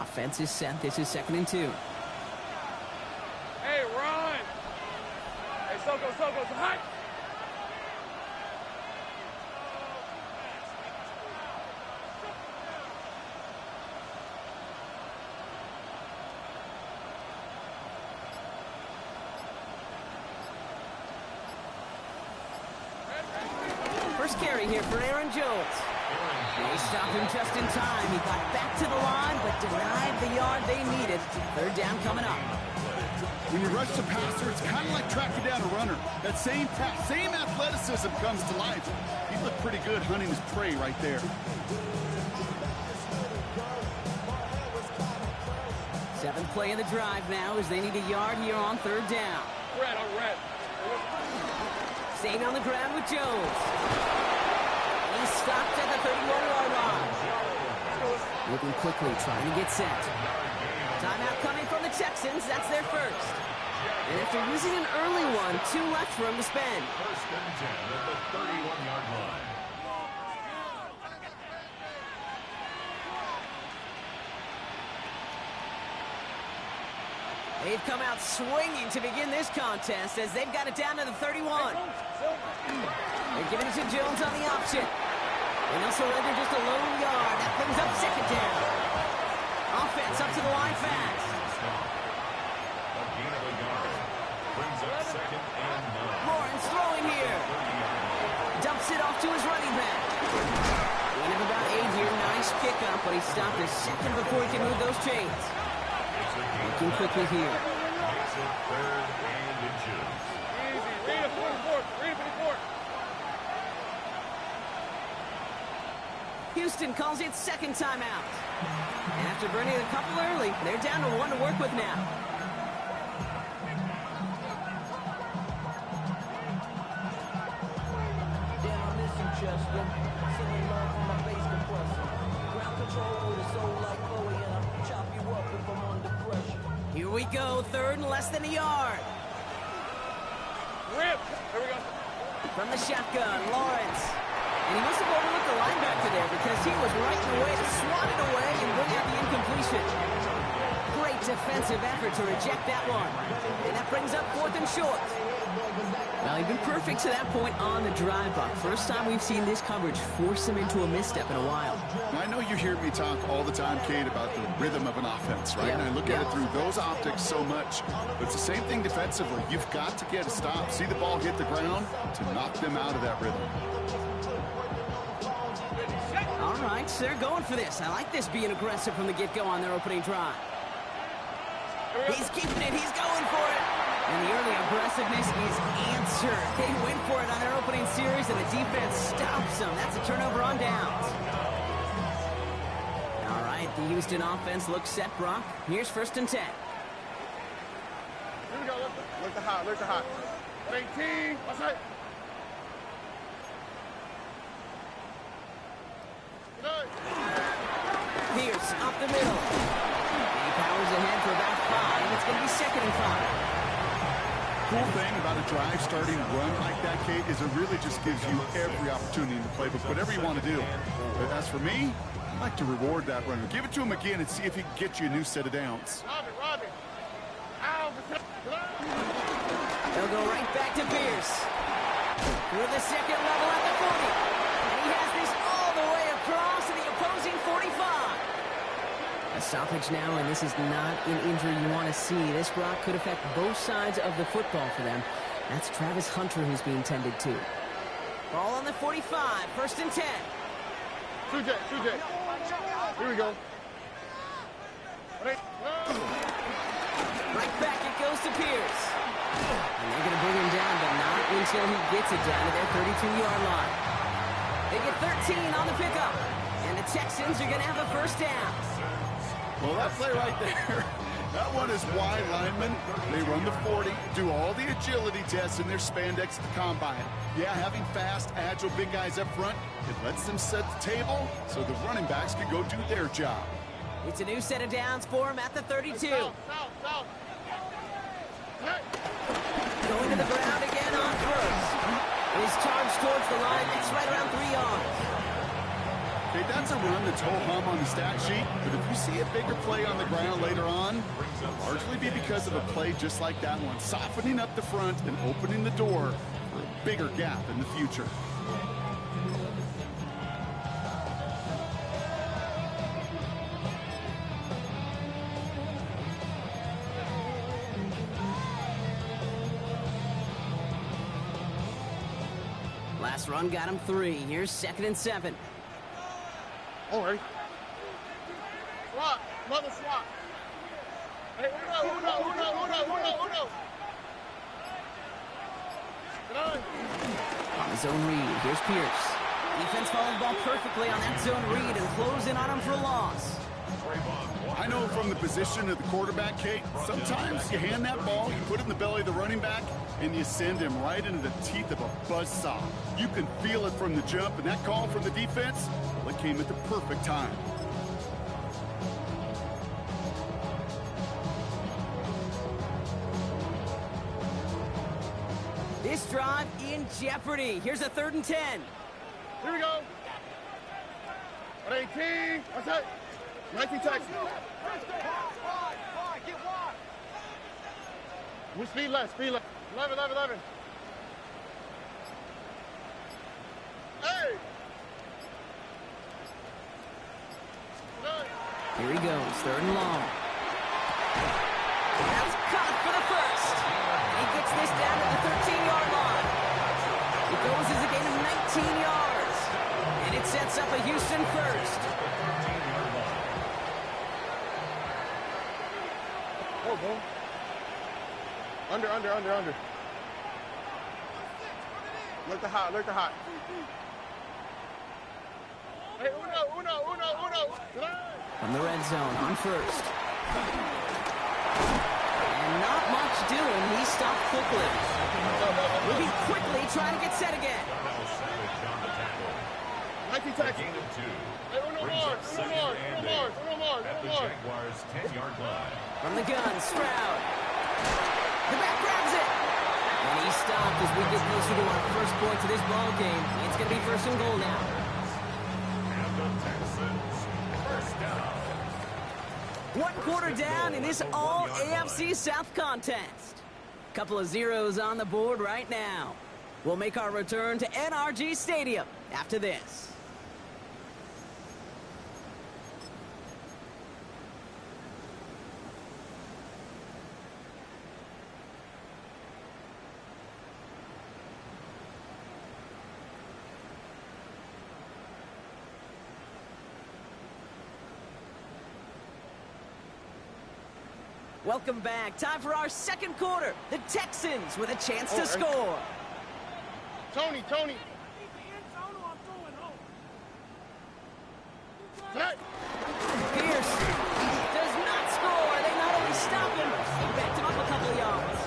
Offense is set. This is 2nd and 2. Hey, run! Hey, Soko, hot! First carry here for Aaron Jones. They stopped him just in time. He got back to the line, but denied the yard they needed. 3rd down coming up. When you rush the passer, it's kind of like tracking down a runner. That same athleticism comes to life. He looked pretty good hunting his prey right there. 7th play of the drive now as they need a yard here on 3rd down. Red. Staying on the ground with Jones. He stopped at the 31-yard line. Moving quickly, trying to get set. Timeout coming from the Texans. That's their first. And after using an early one, 2 left for him to spend. 1st and 10 at the 31-yard line. They've come out swinging to begin this contest as they've got it down to the 31. They're giving it to Jones on the option. And they'll surrender just a lone yard. That brings up 2nd down. Offense up to the line fast. A gain of a yard. Brings up 2nd and 9. Lawrence throwing here. Dumps it off to his running back. Gain of about 8 here. Nice pickup, but he stopped a second before he can move those chains. Looking quickly here. Makes it 3rd and inches. Easy. Read it for the fourth. Houston calls it 2nd timeout. And after burning a couple early, they're down to 1 to work with now. Here we go, 3rd and less than a yard. Rip. Here we go. From the shotgun, Lawrence. And he must have overlooked the linebacker there because he was right in the way to swat it away and bring out the incompletion. Great defensive effort to reject that one. And that brings up 4th and short. Well, he'd been perfect to that point on the drive, Buck. First time we've seen this coverage force him into a misstep in a while. I know you hear me talk all the time, Kate, about the rhythm of an offense, right? Yep. And I look at it through those optics so much. But it's the same thing defensively. You've got to get a stop, see the ball hit the ground to knock them out of that rhythm. All right, so they're going for this. I like this being aggressive from the get-go on their opening drive. He's keeping it. He's going for it. And the early aggressiveness is answered. They went for it on their opening series, and the defense stops them. That's a turnover on downs. All right, the Houston offense looks set, Brock. Here's 1st and 10. Here we go. Look the hot. 18. What's that? Pierce up the middle. He powers ahead for about 5. It's going to be 2nd and 5. Cool thing about a drive starting a run like that, Kate, is it really just gives you every opportunity in the playbook, whatever you want to do. But as for me, I like to reward that runner. Give it to him again and see if he can get you a new set of downs. Robbie. They'll go right back to Pierce. Through the 2nd level at the 40. And he has this all the way across to the opposing 45. A stoppage now, and this is not an injury you want to see. This, Brock, could affect both sides of the football for them. That's Travis Hunter who's being tended to. Ball on the 45, 1st and 10. 2J. Here we go. Right back it goes to Pierce. And they're going to bring him down, but not until he gets it down to their 32-yard line. They get 13 on the pickup. And the Texans are going to have a 1st down. Well, that play right there, that one is wide linemen. They run the 40, do all the agility tests in their spandex at the combine. Yeah, having fast, agile, big guys up front, it lets them set the table so the running backs can go do their job. It's a new set of downs for him at the 32. South. Going to the ground again on 1st. His charge towards the line, it's right around 3 yards. Okay, that's a run that's ho-hum on the stat sheet, but if you see a bigger play on the ground later on, it'll largely be because of a play just like that one, softening up the front and opening the door for a bigger gap in the future. Last run got him 3. Here's 2nd and 7. All right. Swap. Another swap. Hey, uno. On the zone read, here's Pierce. Defense following the ball perfectly on that zone read and closing on him for a loss. I know from the position of the quarterback, Kate, sometimes you hand that ball, you put it in the belly of the running back, and you send him right into the teeth of a buzzsaw. You can feel it from the jump, and that call from the defense, well, it came at the perfect time. This drive in jeopardy. Here's a 3rd and 10. Here we go. 18. What's that? 19 Texas. We speed left. 11. Hey! Here he goes, 3rd and long. That's caught for the first. He gets this down to the 13-yard line. It goes as a gain of 19 yards. And it sets up a Houston first. Oh, boom. Under. Look the hot. Hey, uno. From the red zone on 1st. And not much doing. He stopped quickly. Moving quickly, trying to get set again. 19 Texas. Hey, uno more. At the Jaguars' 10-yard line. From the gun, Stroud. The back grabs it. And he stopped as we get closer to our first point to this ball game. It's going to be 1st and goal now. And the Texans, first down. 1 quarter down in this all AFC South contest. Couple of zeros on the board right now. We'll make our return to NRG Stadium after this. Welcome back. Time for our 2nd quarter. The Texans with a chance to score. Tony. Hey. Pierce does not score. They not only stop him, they backed him up a couple of yards.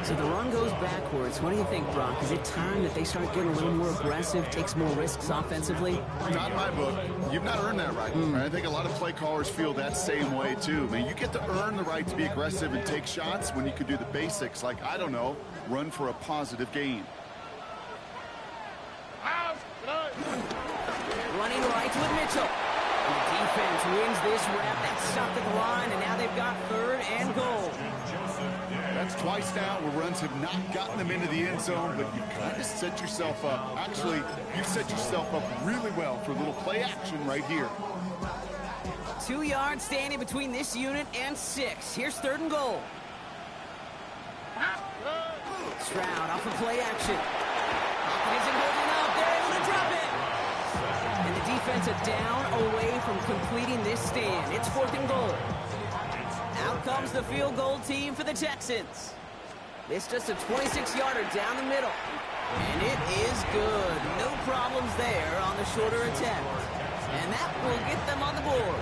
So the run goes backwards. What do you think, Brock? Is it time that they start getting a little more aggressive, take some more risks offensively? Not in my book. You've not earned that right. I think a lot of play callers feel that same way, too. Man, you get to earn the right to be aggressive and take shots when you can do the basics, like, I don't know, run for a positive gain. Running right with Mitchell. And the defense wins this rep. That's stopped at the line, and now they've got 3rd and goal. That's twice now where runs have not gotten them into the end zone, but you kind of set yourself up. Actually, you set yourself up really well for a little play action right here. 2 yards standing between this unit and 6. Here's 3rd and goal. Stroud off of play action. Hopkins isn't holding up. They're able to drop it. And the defense is down away from completing this stand. It's 4th and goal. Out comes the field goal team for the Texans. It's just a 26-yarder down the middle. And it is good. No problems there on the shorter attempt. And that will get them on the board.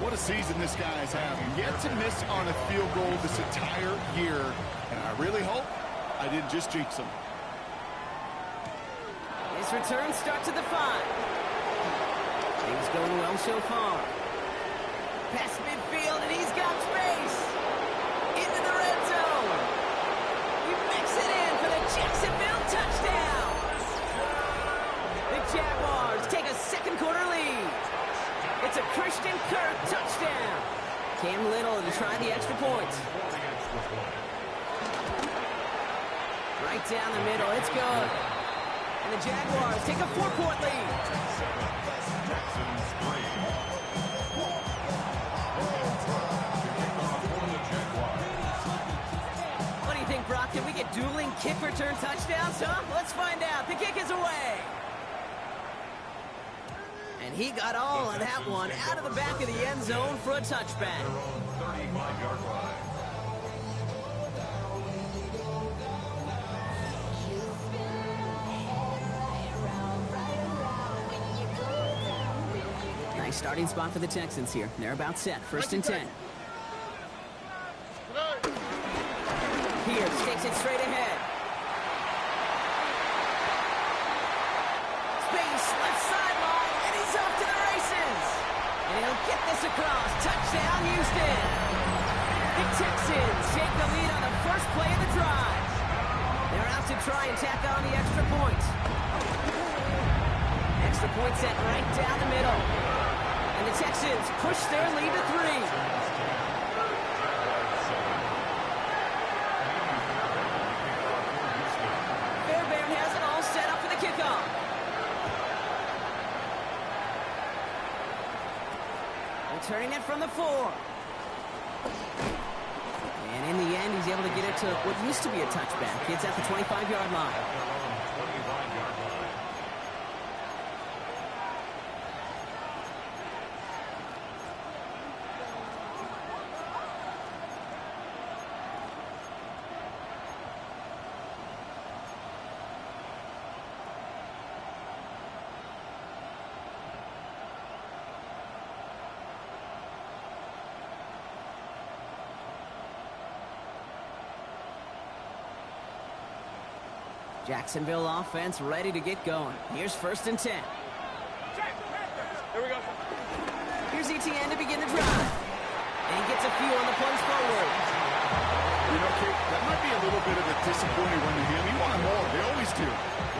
What a season this guy's having. Yet to miss on a field goal this entire year. And I really hope I didn't just jinx him. His return starts at the 5. Things going well so far. Past midfield, and he's got space. Into the red zone. He makes it in for the Jacksonville touchdown. The Jaguars take a It's a Christian Kirk touchdown. Cam Little to try the extra points. Right down the middle. It's good. And the Jaguars take a 4-point lead. What do you think, Brock? Can we get dueling kick return touchdowns, huh? Let's find out. The kick is away. And he got all of that one out of the back of the end zone for a touchback. 35-yard line. Nice starting spot for the Texans here. They're about set. 1st and 10. Pierce takes it straight ahead. Space, left sideline, and he's off to the races. And he'll get this across. Touchdown, Houston. The Texans take the lead on the first play of the drive. They're out to try and tack on the extra point. Extra point set right down the middle. And the Texans push their lead to 3. Turning it from the 4. And in the end, he's able to get it to what used to be a touchback. It's at the 25-yard line. Jacksonville offense ready to get going. Here's 1st and 10. Here we go. Here's ETN to begin the drive. And he gets a few on the plunge forward. You know, Kate, that might be a little bit of a disappointing run to him. He wanted more. They always do.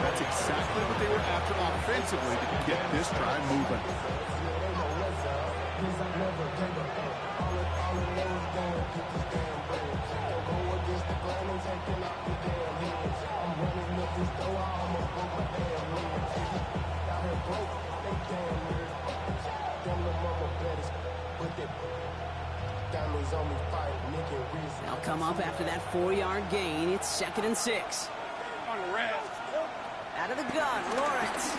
That's exactly what they were after offensively to get this drive moving. They'll come up after that 4-yard gain. It's 2nd and 6. Out of the gun, Lawrence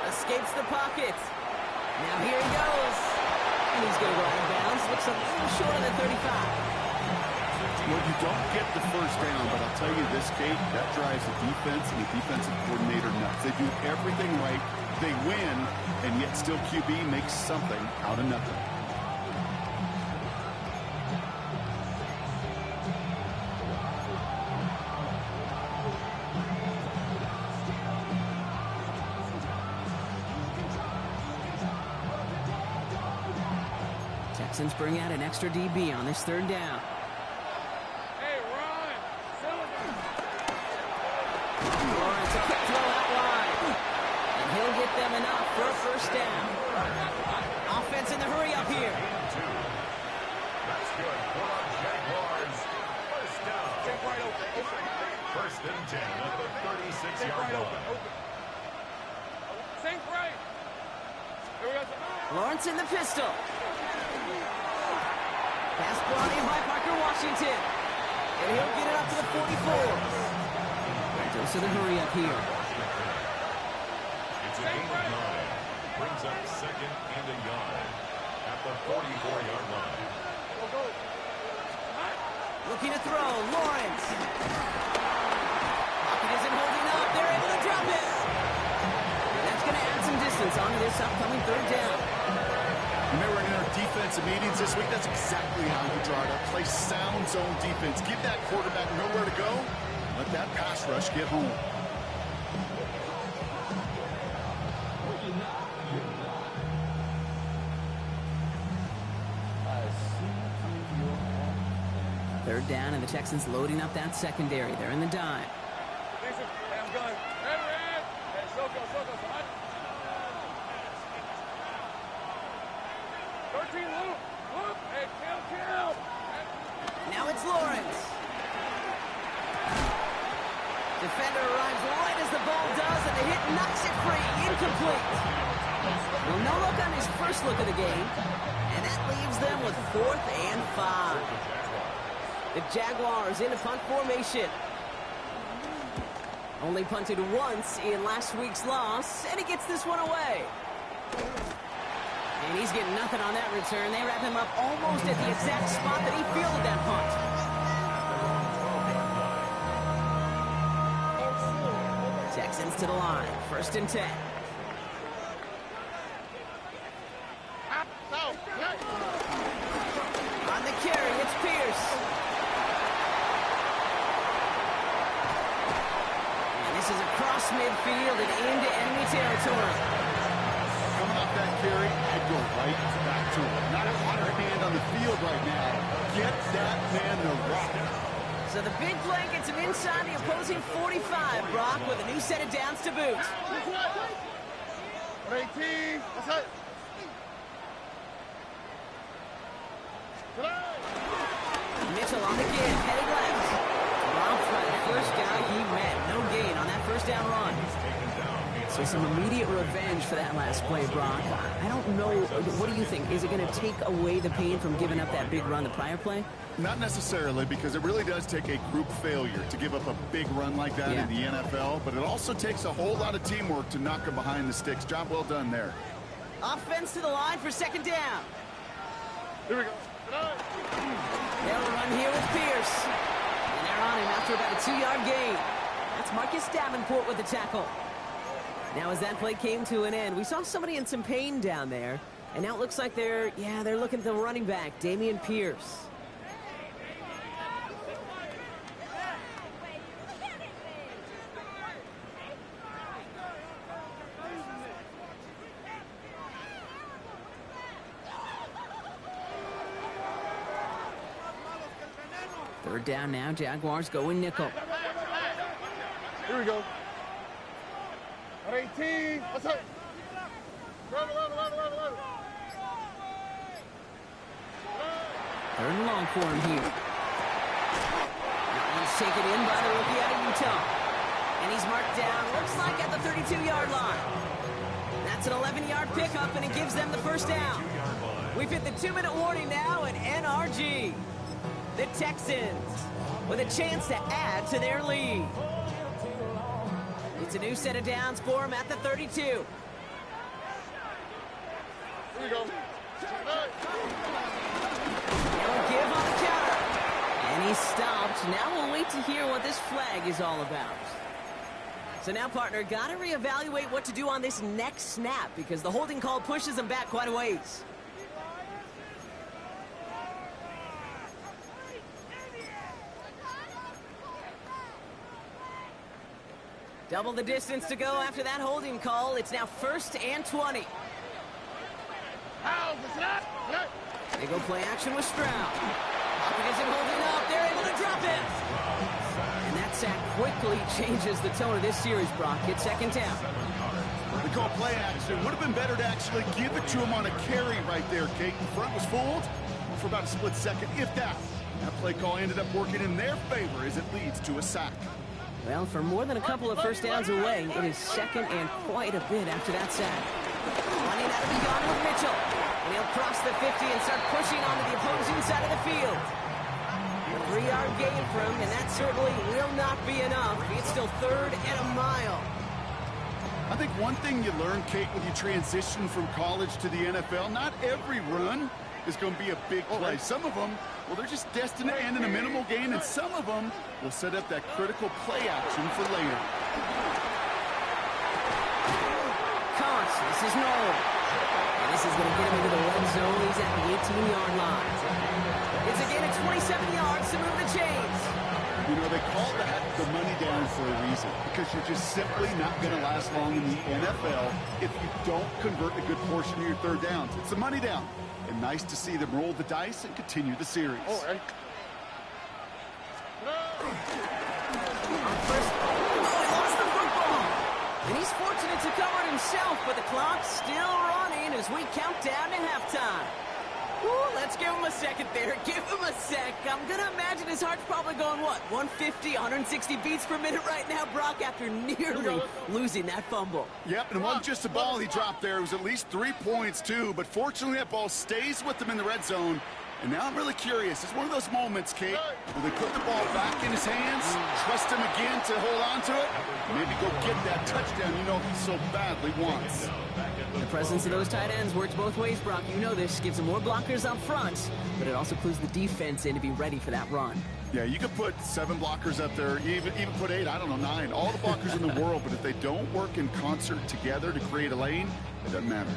escapes the pocket. Now here he goes. And he's going to go out of bounds. Looks a little short of the 35. Well, you don't get the first down, but I'll tell you this, Kate, that drives the defense and the defensive coordinator nuts. They do everything right. They win, and yet still QB makes something out of nothing. Texans bring out an extra DB on this 3rd down. Lawrence, a quick throw out wide. And he'll get them enough for a 1st down. Offense in the hurry up here. That's good for the Jaguars. 1st down. 1st and 10 at the 36-yard line. Sink right. Here we go. Lawrence in the pistol. Pass brought in by Parker Washington. And he'll get it up to the 44. Dose of the hurry up here. It's a gain of 9. Brings up 2nd and a yard at the 44-yard line. Looking to throw. Lawrence. Pocket isn't holding up. They're able to drop it. And that's going to add some distance onto this upcoming 3rd down. Remember in our defensive meetings this week, that's exactly how you draw it up. Play sound zone defense. Give that quarterback nowhere to go. Let that pass rush get home. Third down, and the Texans loading up that secondary. They're in the dime. 13, loop, and kill. Now it's Lawrence. Defender arrives right as the ball does, and the hit knocks it free. Incomplete. Well, no look on his first look of the game, and that leaves them with 4th and 5. The Jaguars in a punt formation. Only punted once in last week's loss, and he gets this one away. And he's getting nothing on that return. They wrap him up almost at the exact spot that he fielded that punt. Texans to the line. 1st and 10. On the carry, it's Pierce. And this is across midfield and into enemy territory. Coming off that carry, I'd go right back to him. Not a hotter hand on the field right now. Get that man to rock. So the big play gets him inside the opposing 45, Brock, with a new set of downs to boot. 18, that's it. Mitchell on the give, headed left. Robbed by the first guy he met. No gain on that first down run. So some immediate revenge for that last play, Brock. I don't know. What do you think? Is it going to take away the pain from giving up that big run the prior play? Not necessarily, because it really does take a group failure to give up a big run like that in the NFL, but it also takes a whole lot of teamwork to knock him behind the sticks. Job well done there. Offense to the line for 2nd down. Here we go. They'll run here with Pierce. And they're on him after about a 2-yard gain. That's Marcus Davenport with the tackle. Now as that play came to an end, we saw somebody in some pain down there. And now it looks like they're looking at the running back, Dameon Pierce. Third down now, Jaguars going nickel. Here we go. 18, what's up? Run. 3rd and long for him here. That one's taken in by the rookie out of Utah. And he's marked down, looks like at the 32-yard line. That's an 11-yard pickup, and it gives them the first down. We've hit the 2-minute warning now at NRG. The Texans with a chance to add to their lead. It's a new set of downs for him at the 32. Here we go. He'll give on the counter. And he's stopped. Now we'll wait to hear what this flag is all about. So now, partner, got to reevaluate what to do on this next snap because the holding call pushes him back quite a ways. Double the distance to go after that holding call. It's now 1st and 20. They go play action with Stroud. Hopkins isn't holding up. They're able to drop it. And that sack quickly changes the tone of this series, Brock. It's 2nd down. They call play action. Would have been better to actually give it to him on a carry right there, Kate. The front was fooled for about a split second, if that. That play call ended up working in their favor as it leads to a sack. Well, for more than a couple of first downs away, it is 2nd and quite a bit after that sack. Running out of the gun with Mitchell. And he'll cross the 50 and start pushing onto the opposing side of the field. A 3-yard gain for him, and that certainly will not be enough. It's still 3rd and a mile. I think one thing you learn, Kate, when you transition from college to the NFL, not every run is going to be a big play. Some of them, well, they're just destined to end in a minimal gain, and some of them will set up that critical play action for later. Counts. This is Noel. And this is going to get him into the red zone. He's at the 18-yard line. It's a gain of 27 yards to move the chains. You know, they call that the money down for a reason, because you're just simply not going to last long in the NFL if you don't convert a good portion of your third downs. It's the money down. And nice to see them roll the dice and continue the series. On first, he lost the football. And he's fortunate to cover it himself, but the clock's still running as we count down to halftime. let's give him a second there. Give him a sec. I'm going to imagine his heart's probably going, what, 150, 160 beats per minute right now, Brock, after nearly losing that fumble. Yep, and it wasn't just a ball he dropped there. It was at least 3 points, too. But fortunately, that ball stays with him in the red zone. And now I'm really curious. It's one of those moments, Kate, where they put the ball back in his hands, trust him again to hold on to it, maybe go get that touchdown you know he so badly wants. The presence of those tight ends works both ways, Brock. You know this. Gives them more blockers up front, but it also clues the defense in to be ready for that run. Yeah, you could put 7 blockers up there, even put 8, I don't know, 9, all the blockers in the world, but if they don't work in concert together to create a lane, it doesn't matter.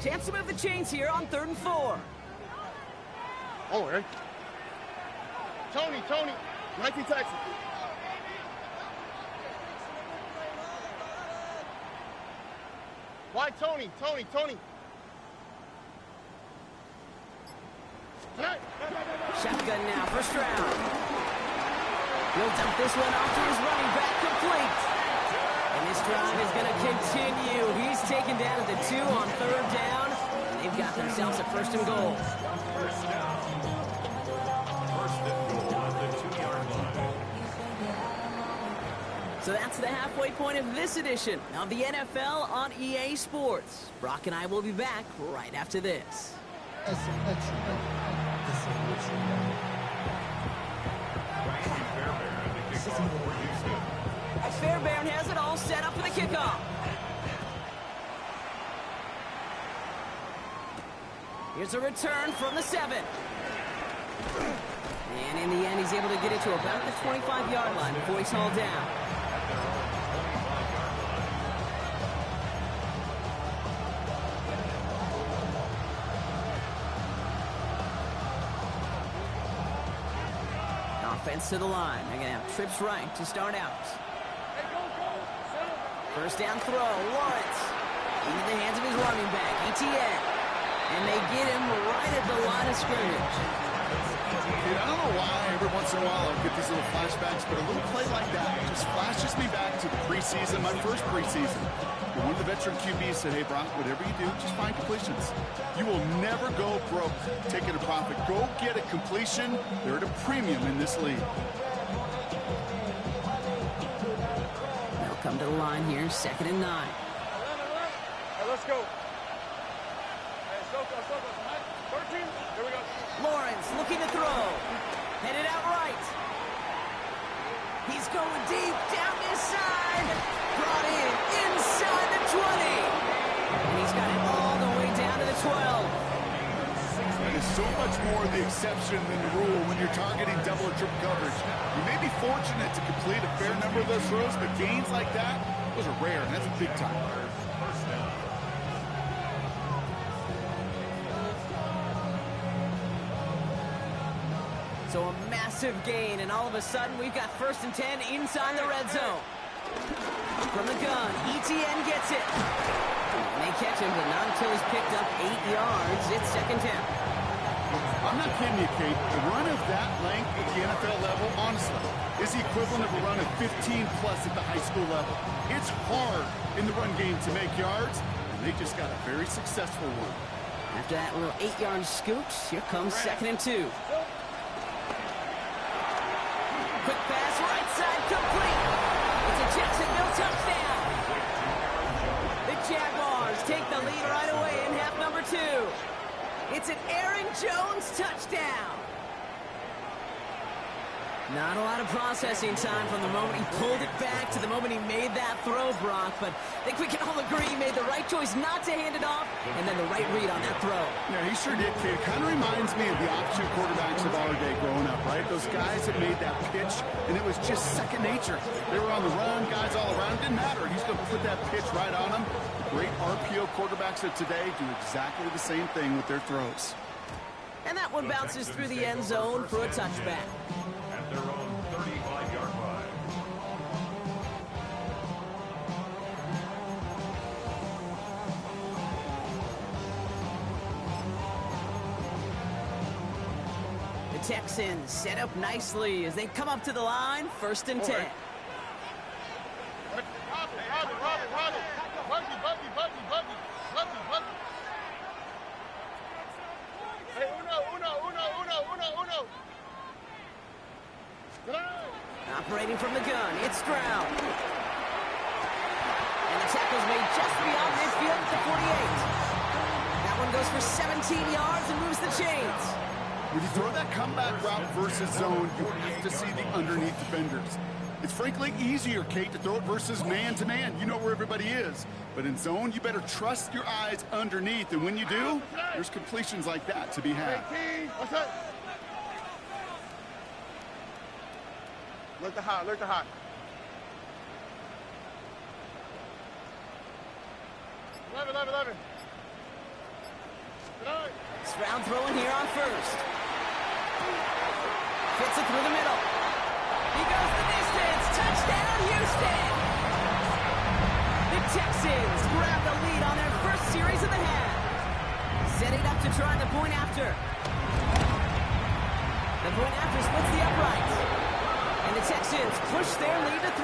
Chance to move the chains here on 3rd and 4. Oh, Eric. Tony, 19 Texas. Why Tony? Tonight. Shotgun now, first round. He'll dump this one off to his running back, complete. And this drive is going to continue. He's taken down at the 2 on 3rd down. And they've got themselves a 1st and goal. First down. 1st and goal at the 2-yard line. So that's the halfway point of this edition of the NFL on EA Sports. Brock and I will be back right after this. Fairbairn has it all set up for the kickoff. Here's a return from the 7. And in the end, he's able to get it to about the 25-yard line before he's hauled down. Offense to the line. They're going to have trips right to start out. First down throw, Lawrence. Into the hands of his running back, ETN. And they get him right at the line of scrimmage. Dude, I don't know why every once in a while I get these little flashbacks, but a little play like that just flashes me back to the preseason, my first preseason. And one of the veteran QBs said, hey, Brock, whatever you do, just find completions. You will never go broke taking a profit. Go get a completion. They're at a premium in this league. They'll come to the line here, 2nd and 9. Let's go. 13. Here we go. Lawrence looking to throw. Headed out right. He's going deep down this side. Brought in inside the 20. And he's got it all the way down to the 12. There's so much more the exception than the rule when you're targeting double or triple coverage. You may be fortunate to complete a fair number of those throws, but gains like that, those are rare, and that's big time. So a massive gain, and all of a sudden we've got 1st and 10 inside the red zone. From the gun, ETN gets it. And they catch him, but not until he's picked up 8 yards. It's 2nd down. I'm not kidding you, Kate. The run of that length at the NFL level, honestly, is the equivalent of a run of 15-plus at the high school level. It's hard in the run game to make yards, and they just got a very successful one. After that little 8-yard scoot, here comes 2nd and 2. Quick pass, right side, complete. It's a Jacksonville touchdown. The Jaguars take the lead right away in half number 2. It's an Aaron Jones touchdown. Not a lot of processing time from the moment he pulled it back to the moment he made that throw, Brock. But I think we can all agree he made the right choice not to hand it off, and then the right read on that throw. Yeah, he sure did, Kate. It kind of reminds me of the option quarterbacks of our day growing up, right? Those guys that made that pitch, and it was just second nature. They were on the run, guys all around. It didn't matter. He's going to put that pitch right on them. The great RPO quarterbacks of today do exactly the same thing with their throws. And that one bounces through the end zone for a touchback. At their own 35-yard line. The Texans set up nicely as they come up to the line, 1st and 10. Looking from the gun, it's Stroud. And the tackle's made just beyond midfield at the 48. That one goes for 17 yards and moves the chains. When you throw that comeback route versus zone, you have to see the underneath defenders. It's frankly easier, Kate, to throw it versus man-to-man. You know where everybody is. But in zone, you better trust your eyes underneath. And when you do, there's completions like that to be had. Look the hot, look the hot. 11. Stroud throwing here on first. Fits it through the middle. He goes the distance. Touchdown, Houston! The Texans grab the lead on their first series of the half. Setting up to try the point after. The point after splits the upright. And the Texans push their lead to 3.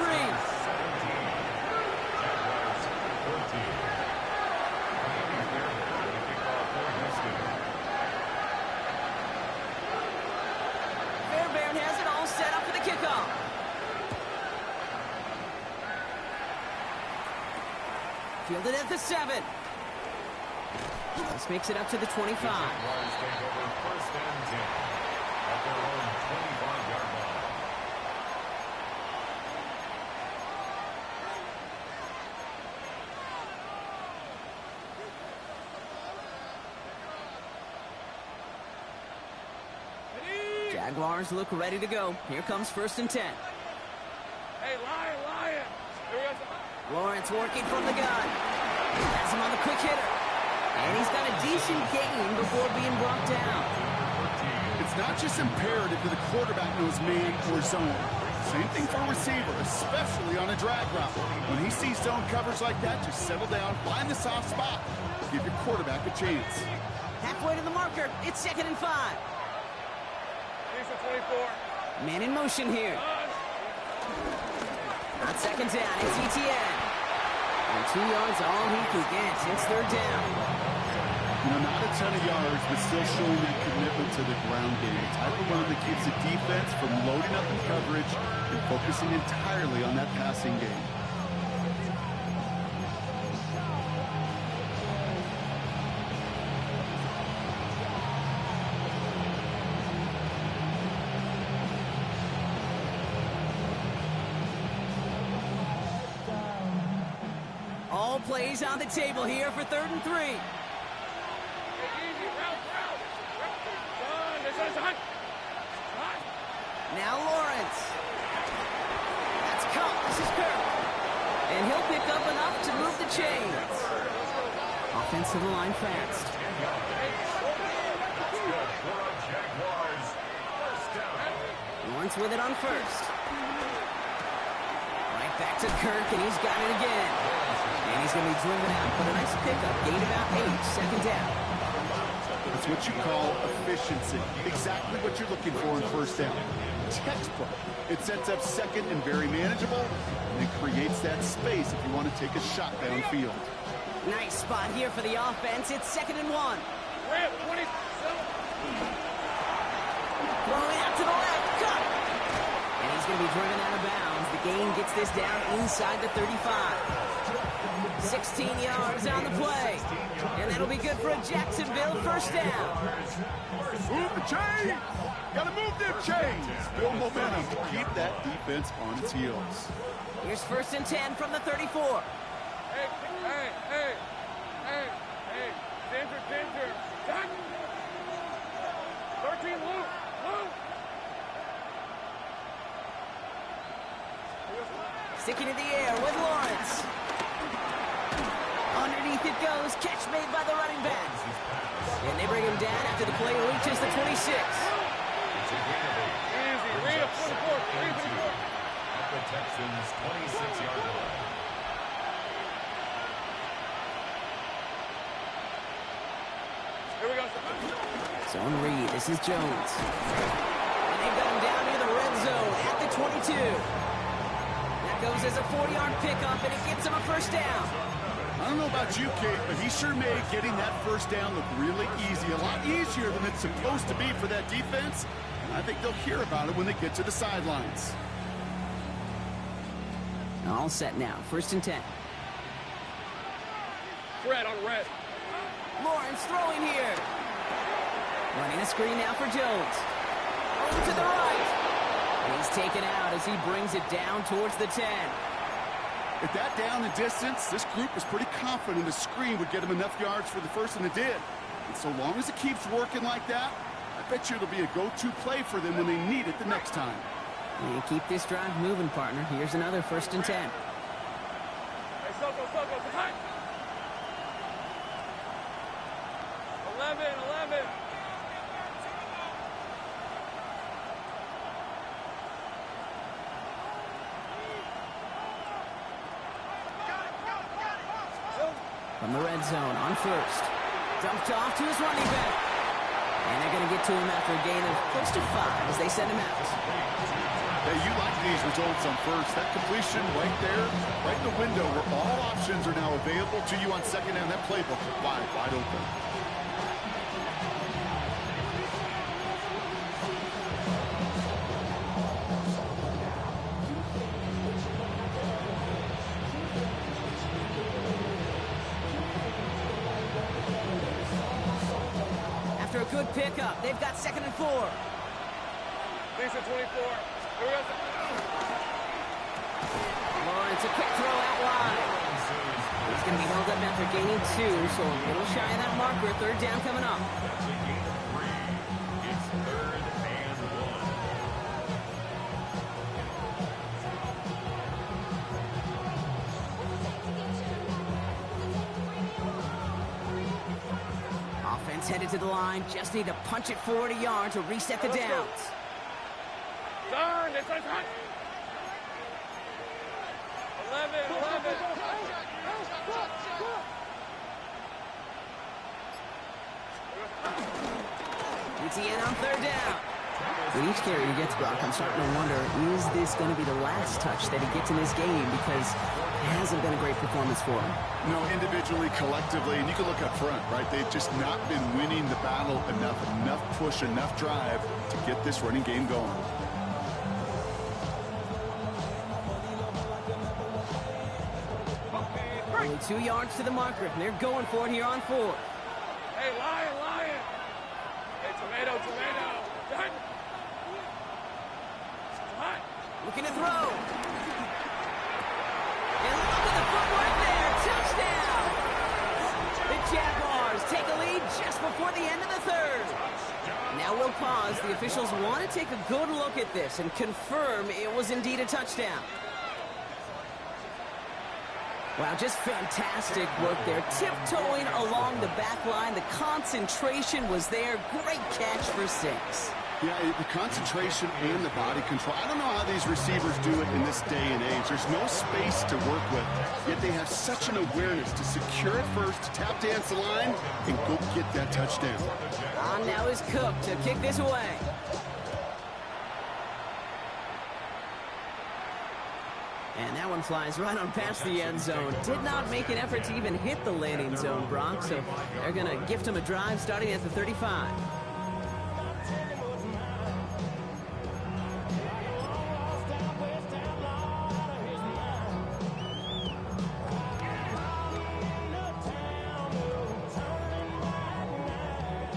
Fairbairn has it all set up for the kickoff. Fielded at the 7. This makes it up to the 25. Jaguars take over first and 10 at their own 25-yard line. Jaguars look ready to go. Here comes first and 10. Hey, Lion. Here we go. Lawrence working from the gun. Has him on the quick hitter. And he's got a decent gain before being brought down. It's not just imperative that the quarterback knows man or zone. Same thing for a receiver, especially on a drag route. When he sees zone coverage like that, just settle down, find the soft spot. Give your quarterback a chance. Halfway to the marker. It's 2nd and 5. 24. Man in motion here. On 2nd down, it's ETN. And 2 yards all he can get. It's 3rd down. You know, not a ton of yards, but still showing that commitment to the ground game. The type of run that keeps the defense from loading up in coverage and focusing entirely on that passing game. All plays on the table here for 3rd and 3. Now Lawrence. That's caught. This is Kirk. And he'll pick up enough to move the chains. Offensive line fast. Lawrence with it on first. Right back to Kirk, and he's got it again. And he's going to be driven out, but a nice pickup. Gain about 8, 2nd down. It's what you call efficiency. Exactly what you're looking for in first down. Textbook. It sets up second and very manageable, and it creates that space if you want to take a shot downfield. Nice spot here for the offense. It's 2nd and 1. Throwing out to the left. Cut. And he's going to be driven out of bounds. The gain gets this down inside the 35. 16 yards on the play. And that'll be good for a Jacksonville first down. Move the chains! Gotta move them chains! Build momentum. Keep that defense on its heels. Here's 1st and 10 from the 34. Hey. Danger. Jack. 13, Luke. Sticking in the air with Lawrence. Underneath it goes. Catch made by the running back. And they bring him down after the play reaches the 26. Easy. Read up 24. At the Texans' 26-yard line. Here we go. Zone read. This is Jones. And they've got him down near the red zone at the 22. That goes as a 4-yard pickup, and it gets him a first down. I don't know about you, Kate, but he sure made getting that first down look really easy. A lot easier than it's supposed to be for that defense. And I think they'll hear about it when they get to the sidelines. All set now. 1st and 10. Red on red. Lawrence throwing here. Running a screen now for Jones. Over to the right. He's taken out as he brings it down towards the 10. At that down and distance, this group was pretty confident the screen would get him enough yards for the first, and it did. And so long as it keeps working like that, I bet you it'll be a go-to play for them when they need it the next time. You keep this drive moving, partner. Here's another 1st and 10. Hey, Soko, behind. 11. From the red zone on 1st. Dumped off to his running back. And they're going to get to him after a gain of close to 5 as they send him out. Hey, you like these results on 1st. That completion right there, right in the window where all options are now available to you on 2nd down. That playbook wide open. After a good pickup, they've got 2nd and 4. Lisa 24. Here we go. Lawrence, a quick throw out wide. He's going to be held up after gaining 2, so a little shy of that marker. 3rd down coming up. That's a gain of 3. It's 3rd and 1. Offense headed to the line. Just need to punch it 40 yards to reset the downs. Darn, this one's hot. 11. ETN on 3rd down. With each carry he gets, Brock, I'm starting to wonder, is this going to be the last touch that he gets in this game? Because it hasn't been a great performance for him. No, individually, collectively, and you can look up front, right? They've just not been winning the battle enough push, enough drive to get this running game going. Only 2 yards to the marker, and they're going for it here on 4th. Hey, lion. Hey, tomato. Done. Hot. Looking to throw. And look at the footwork there. Touchdown. The Jaguars take a lead just before the end of the 3rd. Now we'll pause. The officials want to take a good look at this and confirm it was indeed a touchdown. Wow, just fantastic work there. Tiptoeing along the back line. The concentration was there. Great catch for 6. Yeah, the concentration and the body control. I don't know how these receivers do it in this day and age. There's no space to work with, yet they have such an awareness to secure it first, to tap dance the line, and go get that touchdown. On now is Cook to kick this away. And that one flies right on past the end zone. Did not make an effort to even hit the landing zone, Brock, so they're going to gift him a drive starting at the 35.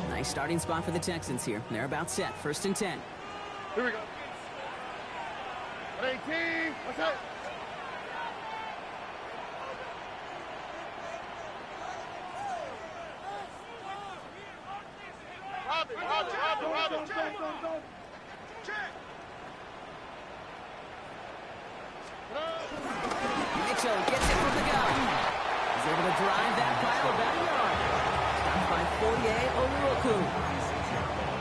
Nice starting spot for the Texans here. They're about set. 1st and 10. Here we go. 18. What's up? Robin. Check. Mitchell gets it from the gun. He's able to drive that final backyard. Stopped by Fourier Oluokun.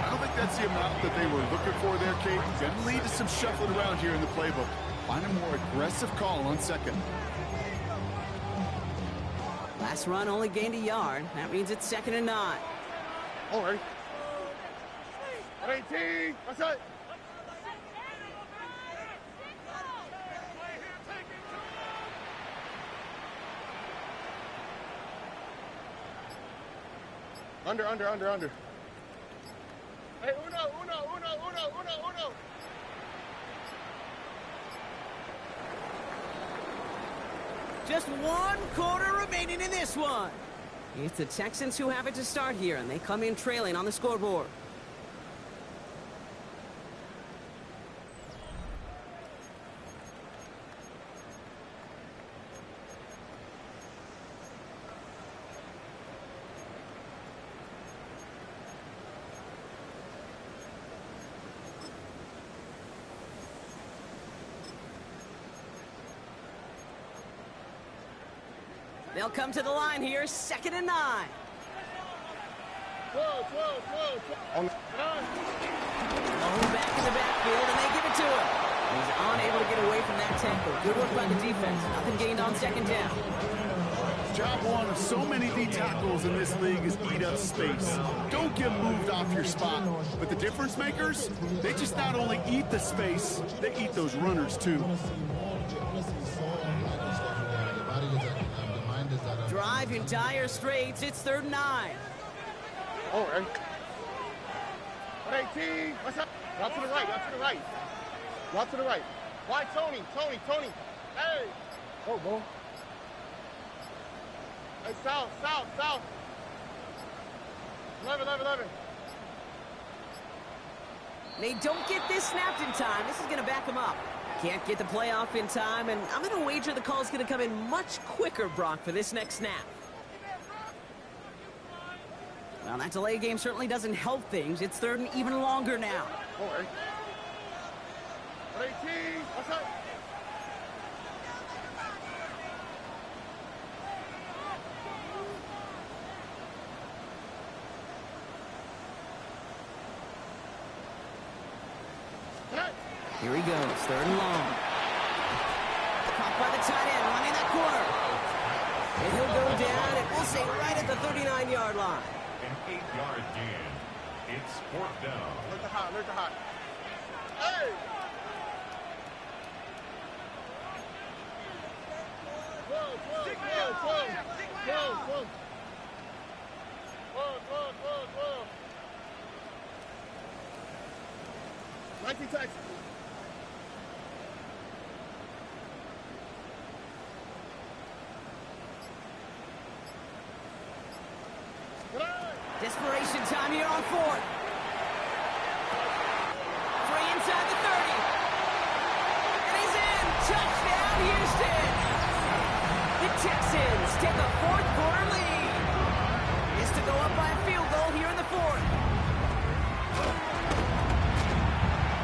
I don't think that's the amount that they were looking for there, Kate. Going to lead to some shuffling around here in the playbook. Find a more aggressive call on 2nd. Last run only gained a yard. That means it's 2nd and 9. All right. 18. What's up? Under. Hey, uno. Just 1 quarter remaining in this one. It's the Texans who have it to start here, and they come in trailing on the scoreboard. They'll come to the line here, 2nd and 9. On. Oh, back in the backfield, and they give it to him. He's unable to get away from that tackle. Good work by the defense. Nothing gained on 2nd down. Job one of so many D tackles in this league is eat up space. Don't get moved off your spot. But the difference makers, they just not only eat the space, they eat those runners too. Drive in dire straits. It's 3rd and 9. Oh, right. 18. What's up? Out to the right. Out to the right. Out to the right. Why, Tony? Tony. Hey. Oh, boy. Hey, south. 11. They don't get this snapped in time. This is going to back them up. Can't get the play off in time, and I'm going to wager the call is going to come in much quicker, Brock, for this next snap. Well, that delay game certainly doesn't help things. It's 3rd and even longer now. Oh, right. 18. What's up? Here he goes, 3rd and long. Caught by the tight end, running that corner. And he'll go down, and we'll say right at the 39-yard line. An 8-yard gain. It's 4th down. Alert the hot. Hey! Whoa. 19 Texans. Desperation time here on 4th. 3 inside the 30. And he's in. Touchdown, Houston. The Texans take a 4th quarter lead. Is to go up by a field goal here in the 4th.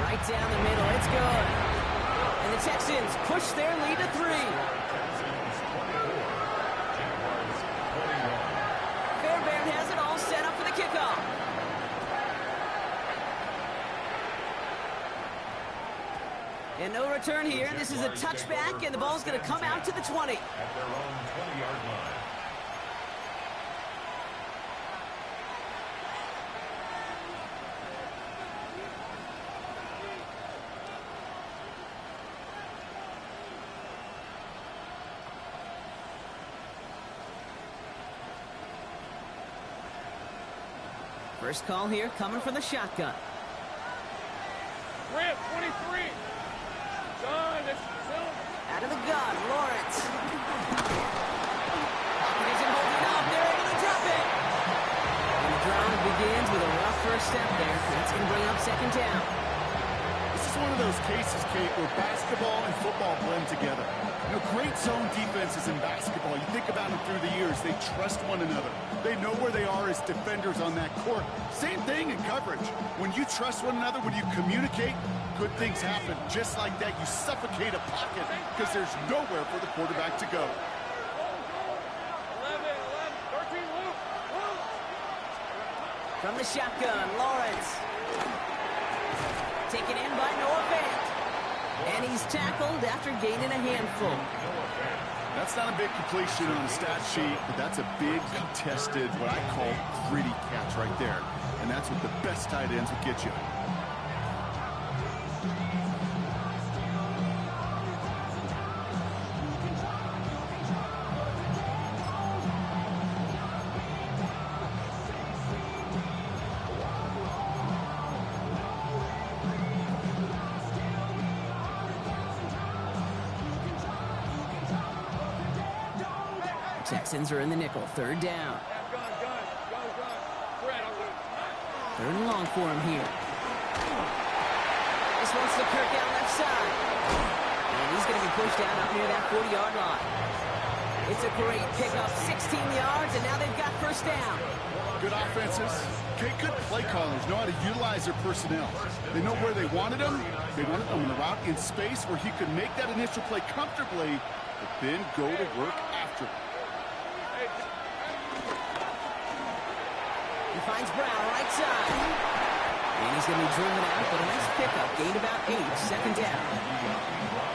Right down the middle. It's good. And the Texans push their lead to 3. Fairbairn has it all set up for the kickoff. And no return here. This is a touchback, and the ball's going to come out to the 20. At their own 20-yard line. First call here coming from the shotgun. Rip, 23. John, that's John. Out of the gun, Lawrence. Pocket isn't holding up. They're able to drop it. And the drive begins with a rough first step there. That's going to bring up 2nd down. This is one of those cases, Kate, where basketball and football blend together. You know, great zone defenses in basketball. You think about them through the years. They trust one another. They know where they are as defenders on that court. Same thing in coverage. When you trust one another, when you communicate, good things happen. Just like that, you suffocate a pocket because there's nowhere for the quarterback to go. 11, 13, Luke. From the shotgun, Lawrence. Taken in by Noah Fant. And he's tackled after gaining a handful. That's not a big completion on the stat sheet, but that's a big contested, what I call gritty catch right there. And that's what the best tight ends will get you. Texans are in the nickel. Third down. Third and long for him here. This one's to Kirk out left side. And he's going to be pushed down up near that 40-yard line. It's a great pickup, 16 yards, and now they've got first down. Good offenses. Okay, good play callers know how to utilize their personnel. They know where they wanted them. They wanted them in a route in space where he could make that initial play comfortably, but then go to work after it. He finds Brown right side. And he's going to be driven out, but a nice pickup. Gained about 8, second down.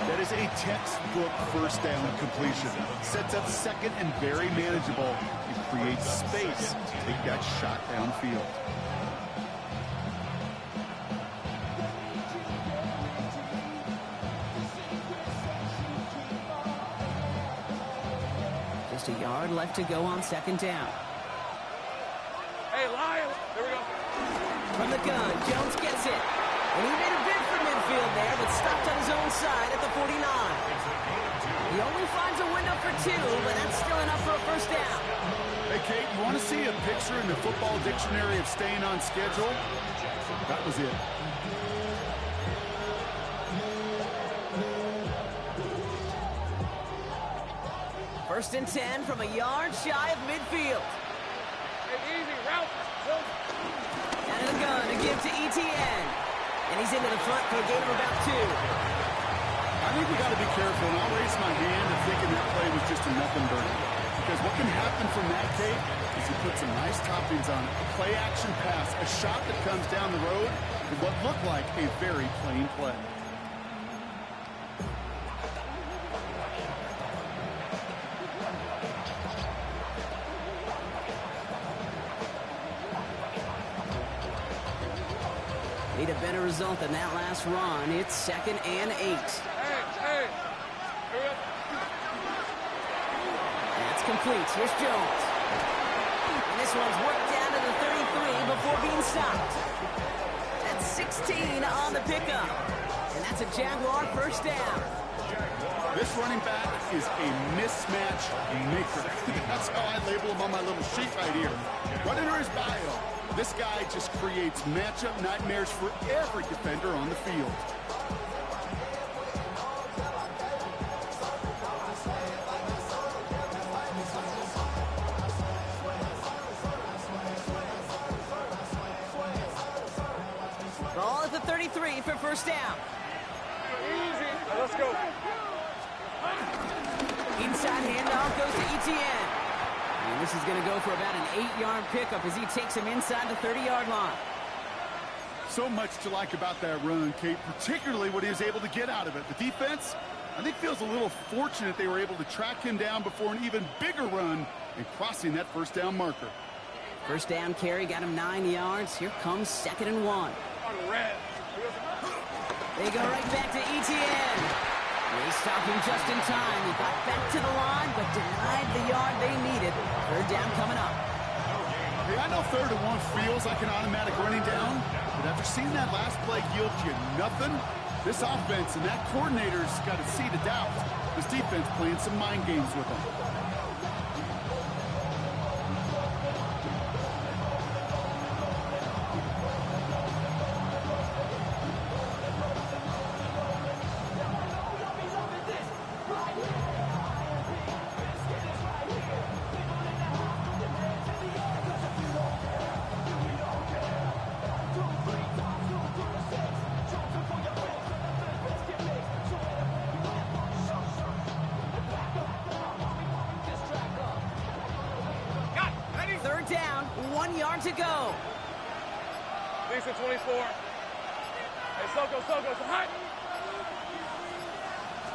That is a textbook first down completion. Sets up second and very manageable. It creates space to take that shot downfield. Just a yard left to go on second down. Hey, Lions. There we go. From the gun, Jones gets it. And he made a bid for midfield there, but stopped on his own side at the 49. He only finds a window for 2, but that's still enough for a first down. Hey, Kate, you want to see a picture in the football dictionary of staying on schedule? That was it. First and 10 from a yard shy of midfield. Hey, easy, route. Out of the gun to give to Etienne. And he's into the front for a gain of about 2. I think we got to be careful, and I'll raise my hand of thinking that play was just a nothing burger. Because what can happen from that, Kate, is you put some nice toppings on it. A play-action pass, a shot that comes down the road with what looked like a very plain play. Need a better result than that last run. It's second and 8. Hey. That's complete. Here's Jones. And this one's worked down to the 33 before being stopped. That's 16 on the pickup. And that's a Jaguar first down. This running back is a mismatch maker. That's how I label him on my little sheet right here. Right under his bio. This guy just creates matchup nightmares for every defender on the field. Ball at the 33 for first down. Easy. Let's go. Inside handoff goes to Etienne. And this is going to go for about an 8-yard pickup as he takes him inside the 30-yard line. So much to like about that run, Kate, particularly what he was able to get out of it. The defense, I think, feels a little fortunate they were able to track him down before an even bigger run and crossing that first down marker. First down carry got him 9 yards. Here comes second and 1. They go right back to Etienne. They stop him just in time. He got back to the line, but denied the yard they needed. Third down coming up. Hey, I know 3rd and 1 feels like an automatic running down, but after seeing that last play yield you nothing, this offense and that coordinator's got a seed of doubt. This defense playing some mind games with them. Third down, 1 yard to go. Lisa 24. Hey, Soko, hot.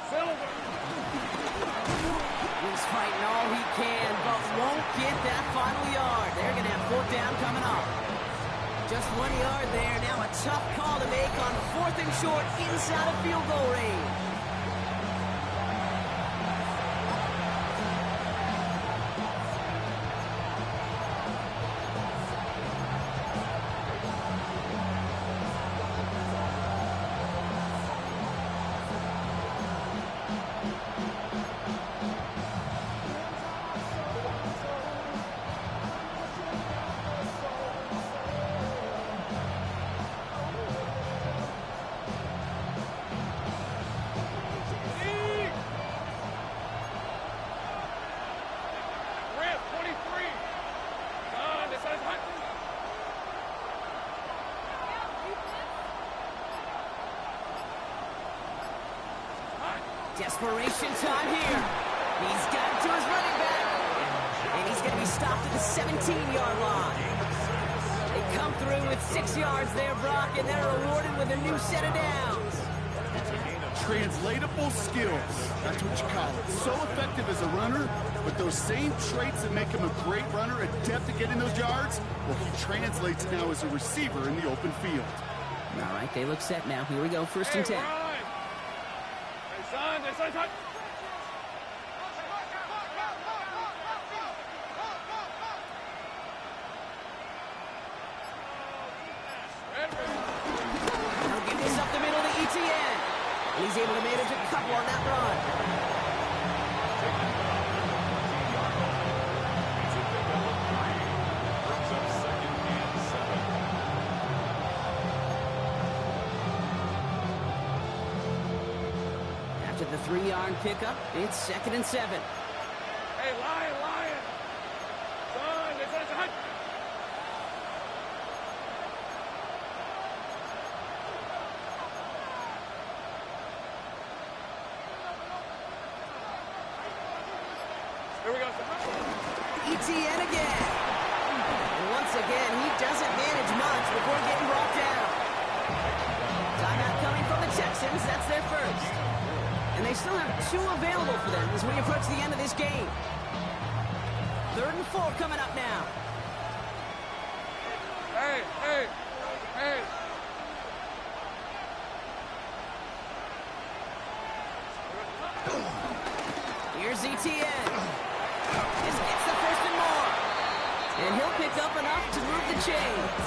Silver. He's fighting all he can, but won't get that final yard. They're going to have fourth down coming up. Just 1 yard there. Now a tough call to make on 4th and short inside of field goal range. Desperation time here. He's got it to his running back. And he's going to be stopped at the 17-yard line. They come through with 6 yards there, Brock, and they're rewarded with a new set of downs. Translatable skills. That's what you call it. So effective as a runner, but those same traits that make him a great runner, adept at getting those yards, well, he translates now as a receiver in the open field. All right, they look set now. Here we go, 1st and 10. Hey, son. He'll give this up the middle to ETN. He's able to manage a couple on that run. After the 3-yard pickup, it's 2nd and 7. Hey, Lion. Son, it's a hut. Here we go. ETN again. And once again, he doesn't manage much before getting brought down. Timeout coming from the Texans. That's their first. And they still have 2 available for them as we approach the end of this game. 3rd and 4 coming up now. Hey. Here's ETN. This gets the 1st and more. And he'll pick up enough to move the chains.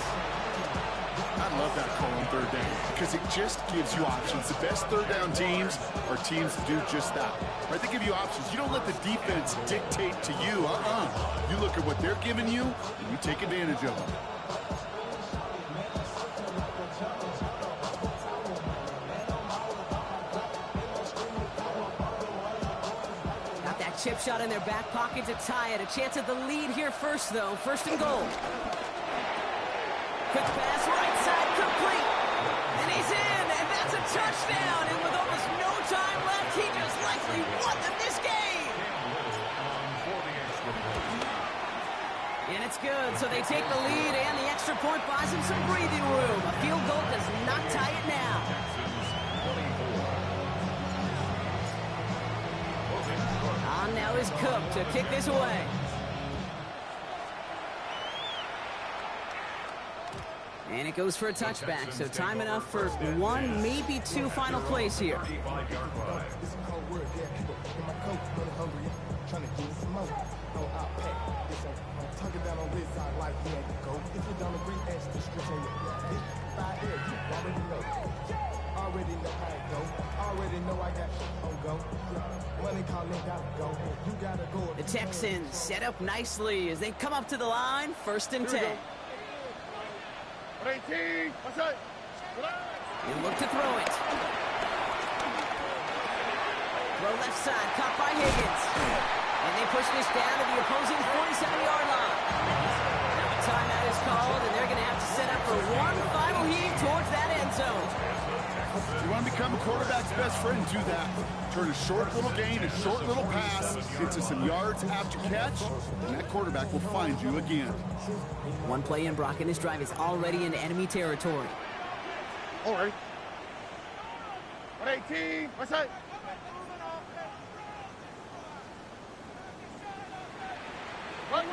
I love that call on 3rd down because it just gives you options. The best 3rd down teams are teams that do just that. Right? They give you options. You don't let the defense dictate to you. You look at what they're giving you, and you take advantage of them. Got that chip shot in their back pocket to tie it. A chance at the lead here first, though. 1st and goal. Quick pass, right side, complete. And he's in, and that's a touchdown. And with almost no time left, he just likely won them this game. And it's good, so they take the lead, and the extra point buys him some breathing room. A field goal does not tie it now. On now is Cook to kick this away. And it goes for a touchback, so time enough for 1, maybe 2 final plays here. The Texans set up nicely as they come up to the line, 1st and 10. 18, what's that? You look to throw it. Throw left side, caught by Higgins. And they push this down to the opposing 47-yard line. Now a timeout is called, and they're going to have to set up for one final heave towards that end zone. You want to become a quarterback's best friend, do that. Turn a short little gain, a short little pass into some yards after catch, and that quarterback will find you again. One play in, Brock, and this drive is already into enemy territory. All right. 118, what's that? Run.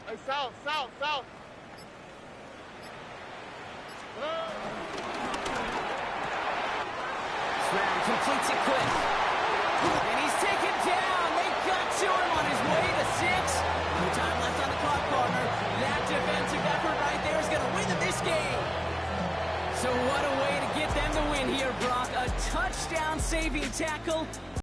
Hey, south. Stroud completes it quick. And he's taken down. They got to him on his way to 6. No time left on the clock, partner. That defensive effort right there is going to win them this game. So what a way to get them the win here, Brock. A touchdown-saving tackle.